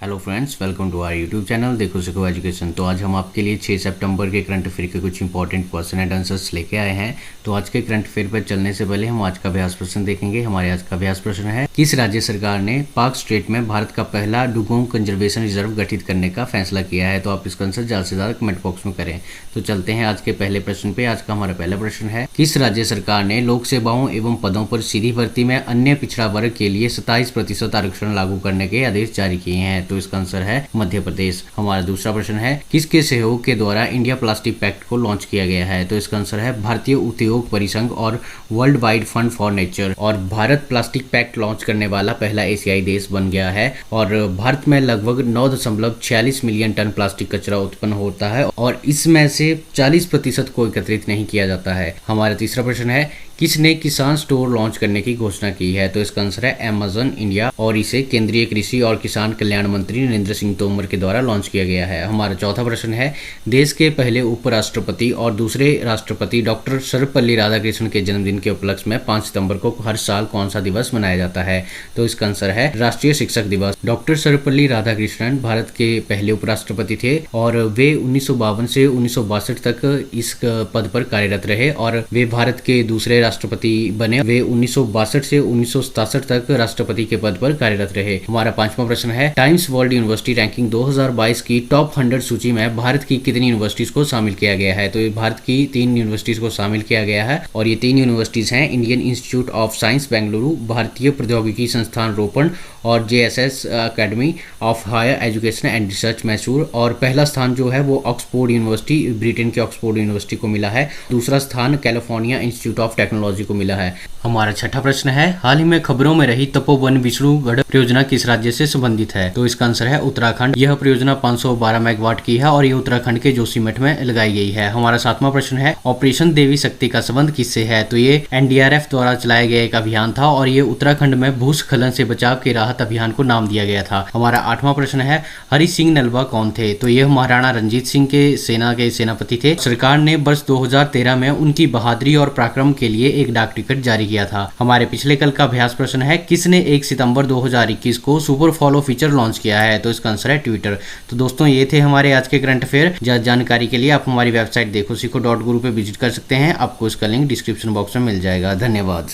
Hello friends, welcome to our YouTube channel Dekho Seekho education. तो आज हम आपके लिए 6 सितंबर के करंट अफेयर के कुछ इंपॉर्टेंट क्वेश्चन एंड आंसर्स लेके आए हैं। तो आज के करंट अफेयर पर चलने से पहले हम आज का अभ्यास प्रश्न देखेंगे। हमारे आज का अभ्यास प्रश्न है, किस राज्य सरकार ने पाक स्टेट में भारत का पहला डुगोंग कंजर्वेशन रिजर्व गठित करने का फैसला किया है? तो आप इसका आंसर ज़्यादा से ज़्यादा कमेंट बॉक्स में करें। तो चलते हैं आज के पहले प्रश्न पे। आज का हमारा पहला प्रश्न है, किस राज्य सरकार ने लोक सेवाओं एवं पदों पर सीधी भर्ती में अन्य पिछड़ा वर्ग के लिए 27% आरक्षण लागू करने के आदेश जारी किए हैं? तो इसका आंसर है मध्य प्रदेश। हमारा दूसरा प्रश्न है, किसके सहयोग के द्वारा इंडिया प्लास्टिक पैक्ट को लॉन्च किया गया है? तो इसका आंसर है भारतीय उद्योग परिसंघ और world wide fund for nature. और भारत प्लास्टिक पैक्ट लॉन्च करने वाला पहला एशियाई देश बन गया है। और भारत में लगभग 9.46 मिलियन टन प्लास्टिक कचरा उत्पन्न होता है और इसमें से 40% को एकत्रित नहीं किया जाता है। हमारा तीसरा प्रश्न है, किसने किसान स्टोर लॉन्च करने की घोषणा की है? तो इसका आंसर है अमेज़न इंडिया और इसे केंद्रीय कृषि और किसान कल्याण मंत्री नरेंद्र सिंह तोमर के द्वारा लॉन्च किया गया है। हमारा चौथा प्रश्न है, देश के पहले उपराष्ट्रपति और दूसरे राष्ट्रपति डॉक्टर सर्वपल्ली राधाकृष्णन के जन्मदिन के उपलक्ष्य में 5 सितंबर को हर साल कौन सा दिवस मनाया जाता है? तो इसका आंसर है राष्ट्रीय शिक्षक दिवस। डॉक्टर सर्वपल्ली राधाकृष्णन भारत के पहले उपराष्ट्रपति थे और वे 1952 से 1962 तक इस पद पर कार्यरत रहे और वे भारत के दूसरे राष्ट्रपति बने। वे 1962 से 1967 तक राष्ट्रपति के पद पर कार्यरत रहे। हमारा पांचवा प्रश्न है, टाइम्स वर्ल्ड यूनिवर्सिटी रैंकिंग 2022 की टॉप 100 सूची में भारत की कितनी यूनिवर्सिटीज को शामिल किया गया है? तो ये भारत की 3 यूनिवर्सिटीज को शामिल किया गया है और ये 3 यूनिवर्सिटीज हैं Indian Institute of Science Bengaluru, Bharatiya Praudyogiki Sansthan Ropar और JSS Academy of Higher Education and Research Mysore. और पहला स्थान जो है वो ऑक्सफोर्ड यूनिवर्सिटी, ब्रिटेन के ऑक्सफोर्ड यूनिवर्सिटी को मिला है। दूसरा स्थान कैलिफोर्निया इंस्टीट्यूट ऑफ टेक्नोलॉजी को मिला है। हमारा छठा प्रश्न है, हाल ही में खबरों में रही तपोवन विष्णुगढ़ परियोजना किस राज्य से संबंधित है? तो इसका आंसर है उत्तराखंड। यह परियोजना 512 मेगावाट की है और ये उत्तराखंड के जोशीमठ में लगाई गई है। हमारा सातवां प्रश्न है, ऑपरेशन देवी शक्ति का संबंध किससे है? तो ये NDRF द्वारा चलाया गया एक अभियान था और ये उत्तराखंड में भूस्खलन से बचाव के राहत अभियान को नाम दिया गया था। हमारा आठवां प्रश्न है, हरि सिंह नलवा कौन थे? तो यह महाराणा रंजीत सिंह के सेनापति थे। सरकार ने वर्ष 2013 में उनकी बहादुरी और पराक्रम के लिए एक डाक टिकट जारी किया था। हमारे पिछले कल का अभ्यास प्रश्न है, किसने 1 सितंबर 2021 को सुपर फॉलो फीचर लॉन्च किया है? तो इसका आंसर है ट्विटर। तो दोस्तों, ये थे हमारे आज के करंट अफेयर। जानकारी के लिए आप हमारी वेबसाइट देखो सीखो.guru पे विजिट कर सकते हैं। आपको इसका लिंक डिस्क्रिप्शन बॉक्स में मिल जाएगा। धन्यवाद।